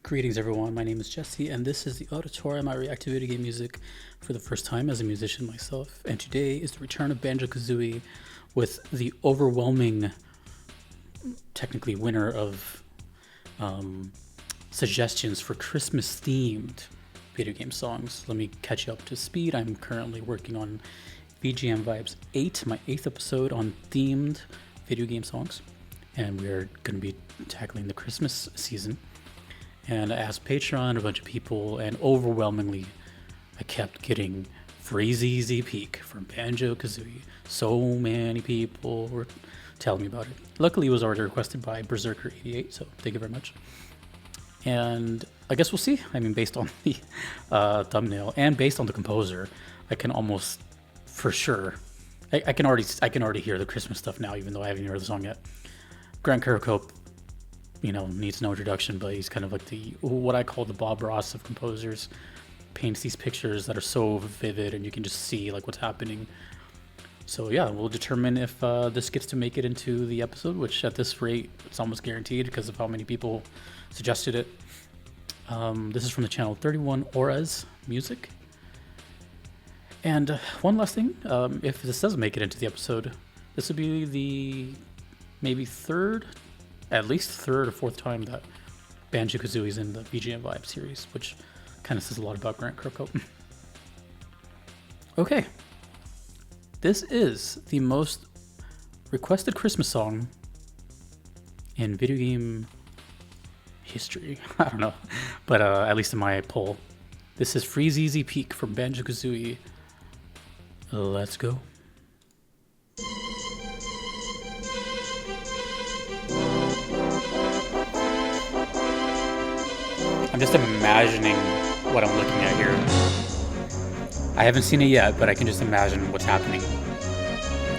Greetings, everyone. My name is Jesse, and this is the auditorium. I react to video game music for the first time as a musician myself. And today is the return of Banjo-Kazooie with the overwhelming, technically, winner of suggestions for Christmas-themed video game songs. Let me catch you up to speed. I'm currently working on VGM Vibes 8, my 8th episode on themed video game songs. And we're going to be tackling the Christmas season. And I asked Patreon, a bunch of people, and overwhelmingly, I kept getting Freezeezy Peak from Banjo-Kazooie. So many people were telling me about it. Luckily, it was already requested by Berserker88, so thank you very much. And I guess we'll see. I mean, based on the thumbnail and based on the composer, I can almost, for sure, I can already hear the Christmas stuff now, even though I haven't heard the song yet. Grant Kirkhope, needs no introduction, but he's kind of like what I call the Bob Ross of composers. Paints these pictures that are so vivid and you can just see like what's happening. So yeah, we'll determine if this gets to make it into the episode, which at this rate, it's almost guaranteed because of how many people suggested it. This is from the channel 31 Auras Music. And one last thing, if this does make it into the episode, this would be the maybe at least third or fourth time that Banjo-Kazooie is in the VGM Vibe series, which kind of says a lot about Grant Kirkhope. Okay. This is the most requested Christmas song in video game history. I don't know, but at least in my poll. This is Freezeezy Peak from Banjo-Kazooie. Let's go. I'm just imagining what I'm looking at here. I haven't seen it yet, but I can just imagine what's happening.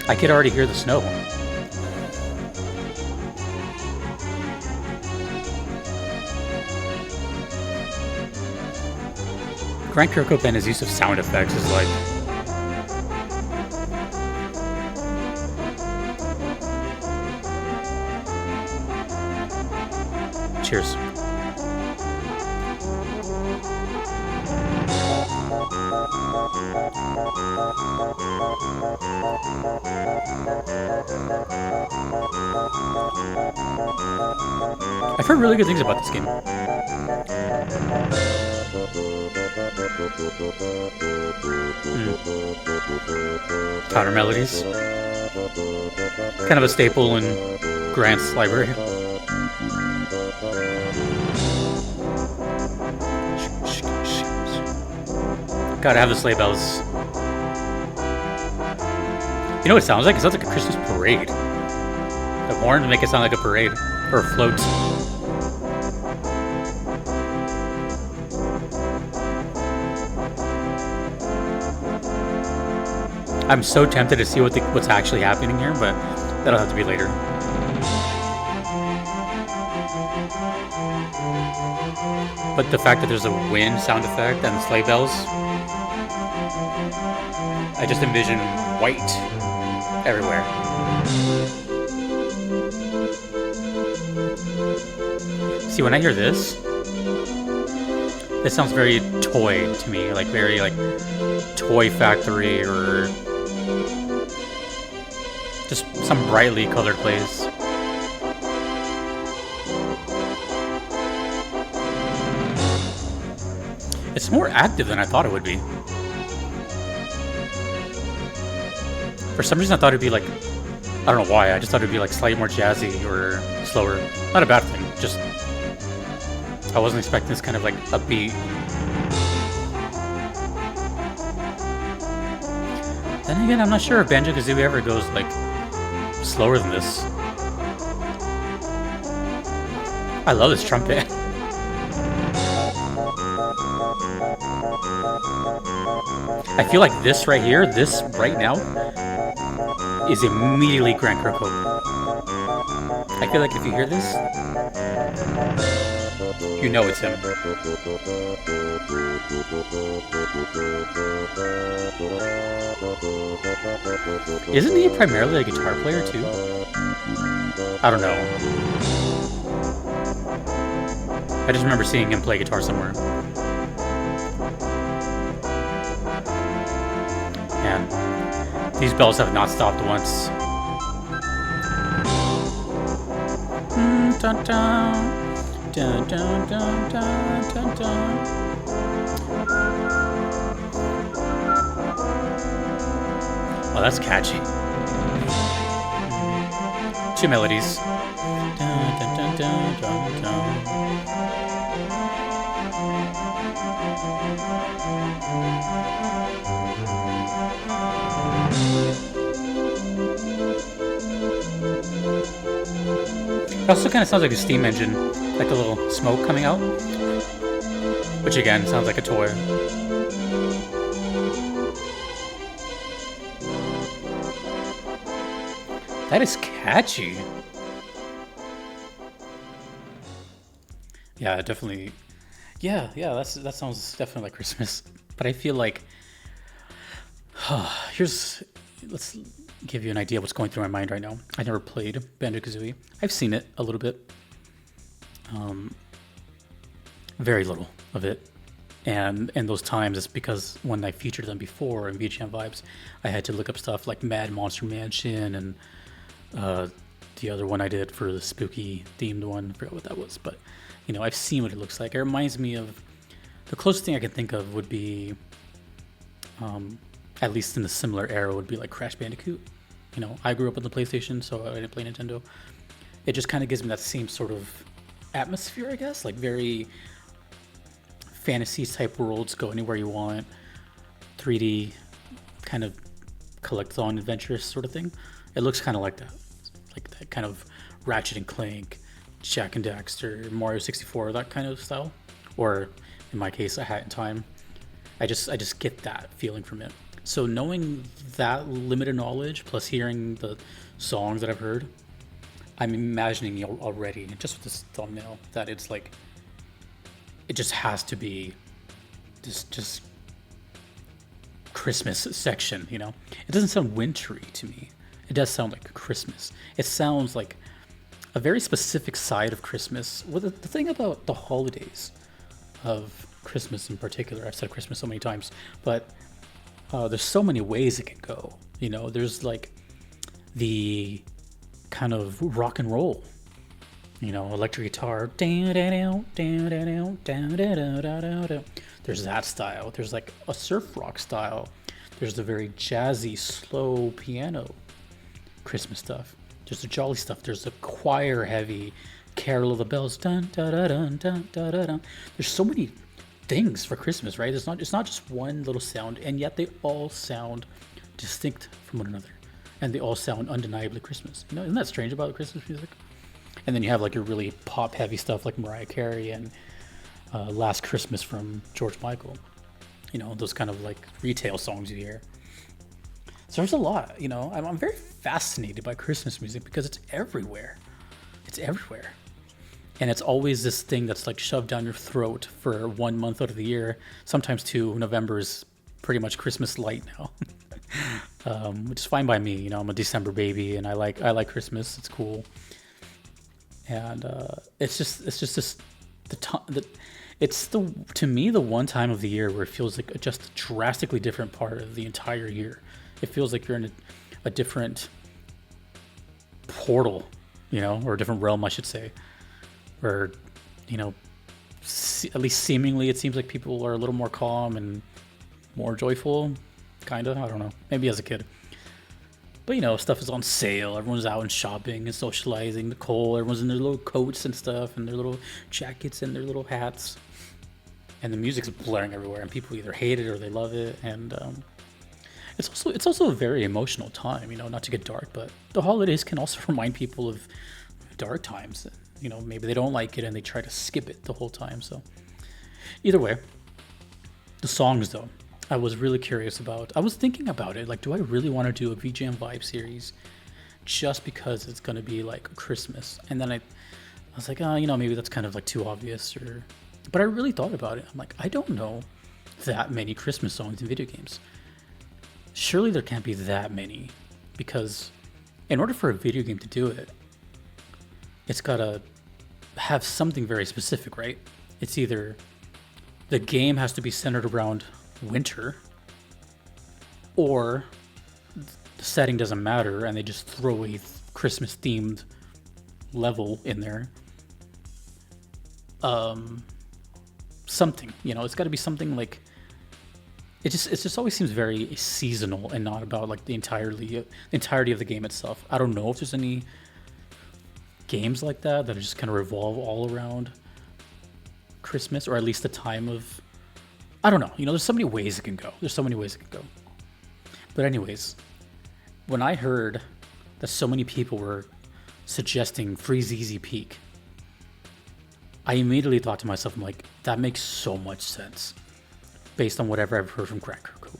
I could already hear the snow. Grant Kirkhope and his use of sound effects is like... Cheers. I've heard really good things about this game. Counter melodies. Kind of a staple in Grant's library. Gotta have the sleigh bells. You know what it sounds like? It sounds like a Christmas parade. The horns make it sound like a parade. Or a float. I'm so tempted to see what's actually happening here, but that'll have to be later. But the fact that there's a wind sound effect and sleigh bells, I just envision white everywhere. See, when I hear this sounds very toy to me, like very like Toy Factory or just some brightly colored place. It's more active than I thought it would be. For some reason I thought it'd be like, I don't know why, I just thought it'd be like slightly more jazzy or slower. Not a bad thing, just I wasn't expecting this kind of like upbeat. Then again, I'm not sure if Banjo-Kazooie ever goes like slower than this. I love this trumpet. I feel like this right here, this right now, is immediately Grant Kirkhope. I feel like if you hear this, you know it's him. Isn't he primarily a guitar player too? I don't know. I just remember seeing him play guitar somewhere. And these bells have not stopped once. Dun, dun, dun, dun, dun, dun, dun, dun. Oh, that's catchy. Two melodies. Dun, dun, dun, dun, dun, dun. It also kind of sounds like a steam engine, like a little smoke coming out, which again sounds like a toy. That is catchy. Yeah, definitely. Yeah, that sounds definitely like Christmas. But I feel like let's give you an idea of what's going through my mind right now. I never played Banjo-Kazooie. I've seen it a little bit. Very little of it. And in those times, it's because when I featured them before in VGM Vibes, I had to look up stuff like Mad Monster Mansion and the other one I did for the spooky themed one. I forgot what that was. But, you know, I've seen what it looks like. It reminds me of... The closest thing I can think of would be... at least in the similar era, would be like Crash Bandicoot. You know, I grew up with the PlayStation, so I didn't play Nintendo. It just kind of gives me that same sort of atmosphere, I guess. Like very fantasy type worlds, go anywhere you want. 3D kind of collectathon adventurous sort of thing. It looks kind of like that. Like that kind of Ratchet and Clank, Jak and Daxter, Mario 64, that kind of style. Or in my case, A Hat in Time. I just get that feeling from it. So knowing that limited knowledge, plus hearing the songs that I've heard, I'm imagining already, just with this thumbnail, that it's like, it just has to be this just Christmas section, you know? It doesn't sound wintry to me. It does sound like Christmas. It sounds like a very specific side of Christmas. Well, the thing about the holidays of Christmas in particular, I've said Christmas so many times, but there's so many ways it can go. You know, there's like the kind of rock and roll, you know, electric guitar. There's that style. There's like a surf rock style. There's the very jazzy, slow piano Christmas stuff. There's the jolly stuff. There's the choir heavy Carol of the Bells. Dun, dun, dun, dun, dun, dun, dun. There's so many things for Christmas, right? It's not just one little sound, and yet they all sound distinct from one another, and they all sound undeniably Christmas. You know, isn't that strange about Christmas music? And then you have like your really pop heavy stuff like Mariah Carey and Last Christmas from George Michael. You know, those kind of like retail songs you hear. So there's a lot. You know, I'm very fascinated by Christmas music because it's everywhere. It's everywhere. And it's always this thing that's like shoved down your throat for 1 month out of the year. Sometimes two. November is pretty much Christmas light now, which is fine by me. You know, I'm a December baby, and I like Christmas. It's cool, and it's just this to me the one time of the year where it feels like just a drastically different part of the entire year. It feels like you're in a different portal, you know, or a different realm, I should say. Where, you know, at least seemingly it seems like people are a little more calm and more joyful, kind of. I don't know. Maybe as a kid. But, you know, stuff is on sale. Everyone's out and shopping and socializing. The cold. Everyone's in their little coats and stuff and their little jackets and their little hats. And the music's blaring everywhere. And people either hate it or they love it. And it's also a very emotional time, you know, not to get dark. But the holidays can also remind people of dark times. You know, maybe they don't like it and they try to skip it the whole time. So either way, the songs though, I was really curious about. I was thinking about it, like, do I really want to do a VGM Vibe series just because it's going to be like Christmas? And then I was like, oh, you know, maybe that's kind of like too obvious. But I really thought about it. I'm like, I don't know that many Christmas songs in video games. Surely there can't be that many, because in order for a video game to do it, it's got to have something very specific, right? It's either the game has to be centered around winter, or the setting doesn't matter and they just throw a Christmas themed level in there. Something, it's got to be something like it just always seems very seasonal and not about like the entirety of the game itself. I don't know if there's any games like that just kind of revolve all around Christmas, or at least the time of, I don't know. There's so many ways it can go. But anyways, when I heard that so many people were suggesting Freezeezy Peak, I immediately thought to myself, I'm like, that makes so much sense based on whatever I've heard from Kirkhope.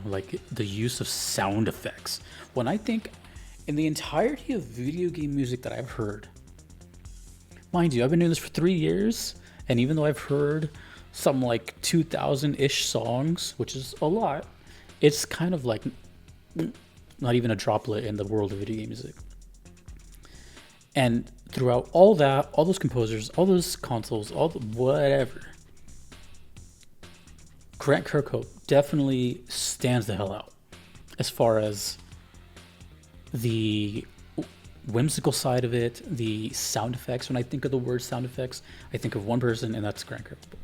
Like the use of sound effects. When I think in the entirety of video game music that I've heard, mind you, I've been doing this for 3 years, and even though I've heard some like 2,000-ish songs, which is a lot, it's kind of like not even a droplet in the world of video game music. And throughout all that, all those composers, all those consoles, all the whatever, Grant Kirkhope definitely stands the hell out as far as the whimsical side of it, the sound effects. When I think of the word sound effects, I think of one person, and that's Grant Kirkhope.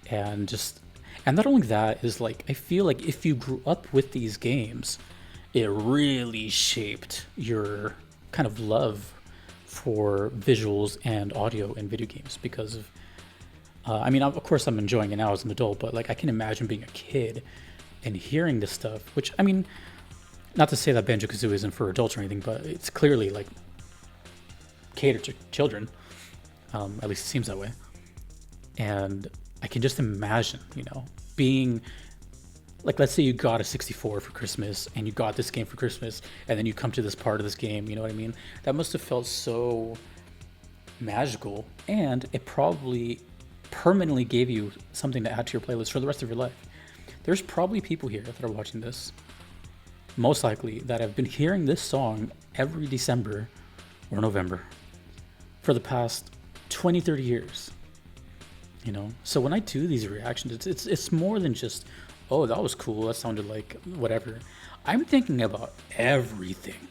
And not only that, is like, I feel like if you grew up with these games, it really shaped your kind of love for visuals and audio in video games because of, of course I'm enjoying it now as an adult, but like I can imagine being a kid and hearing this stuff, which, not to say that Banjo-Kazooie isn't for adults or anything, but it's clearly like catered to children. At least it seems that way. And I can just imagine, being like, let's say you got a 64 for Christmas and you got this game for Christmas, and then you come to this part of this game, you know what I mean? That must have felt so magical, and it probably permanently gave you something to add to your playlist for the rest of your life. There's probably people here that are watching this, most likely, that have been hearing this song every December or November for the past 20, 30 years. So when I do these reactions, it's more than just, oh, that was cool, that sounded like whatever. I'm thinking about everything.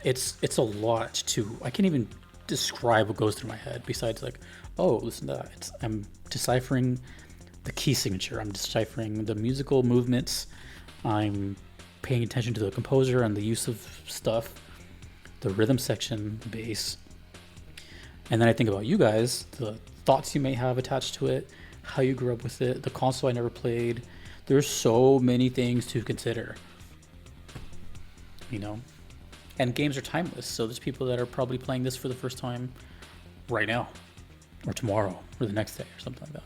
It's a lot too. I can't even describe what goes through my head besides like, oh, listen to that. I'm deciphering the key signature. I'm deciphering the musical movements. I'm paying attention to the composer and the use of stuff, the rhythm section, the bass. And then I think about you guys, the thoughts you may have attached to it, how you grew up with it, the console I never played. There's so many things to consider, and games are timeless. So there's people that are probably playing this for the first time right now or tomorrow or the next day or something like that.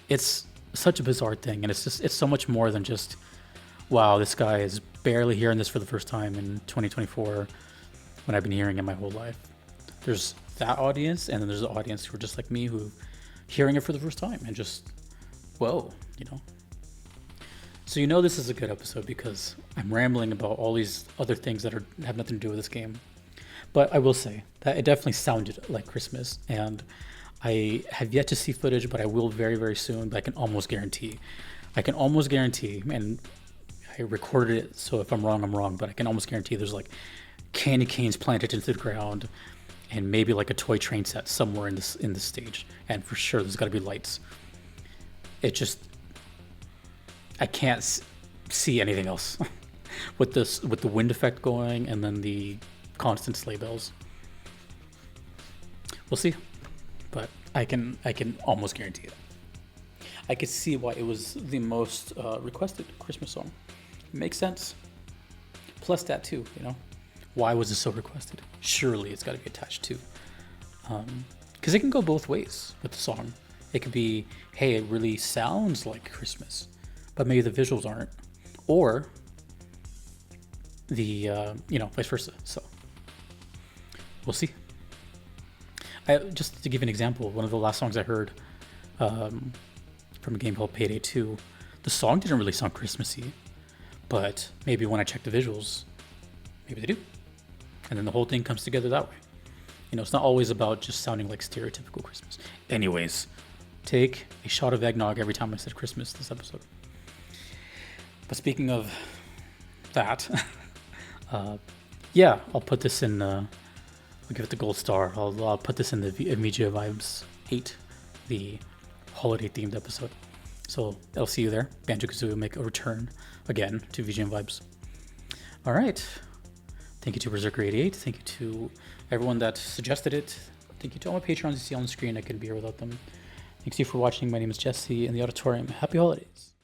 It's such a bizarre thing. And it's so much more than just, wow, this guy is barely hearing this for the first time in 2024 when I've been hearing it my whole life. There's that audience, and then there's the audience who are just like me, who hearing it for the first time and just, whoa, So this is a good episode because I'm rambling about all these other things that have nothing to do with this game. But I will say that it definitely sounded like Christmas, and I have yet to see footage, but I will very, very soon. But I can almost guarantee, and I recorded it, so if I'm wrong, I'm wrong, but I can almost guarantee there's like candy canes planted into the ground and maybe like a toy train set somewhere in this stage. And for sure, there's got to be lights. I can't see anything else with the wind effect going and then the constant sleigh bells. We'll see, but I can almost guarantee it. I could see why it was the most requested Christmas song. It makes sense. Plus that too, why was it so requested? Surely it's got to be attached to, because it can go both ways with the song. It could be, hey, it really sounds like Christmas, but maybe the visuals aren't, or the vice versa. So we'll see. Just to give an example, one of the last songs I heard from a game called Payday 2, the song didn't really sound Christmassy, but maybe when I check the visuals, maybe they do, and then the whole thing comes together that way. You know, it's not always about just sounding like stereotypical Christmas. Anyways, take a shot of eggnog every time I said Christmas this episode. But speaking of that, yeah, I'll put this in. I'll give it the gold star. I'll put this in the VGM Vibes 8, the holiday themed episode. So I'll see you there. Banjo-Kazooie will make a return again to VGM Vibes. All right. Thank you to Berserker88. Thank you to everyone that suggested it. Thank you to all my patrons you see on the screen. I couldn't be here without them. Thanks to you for watching. My name is Jesse in the auditorium. Happy holidays.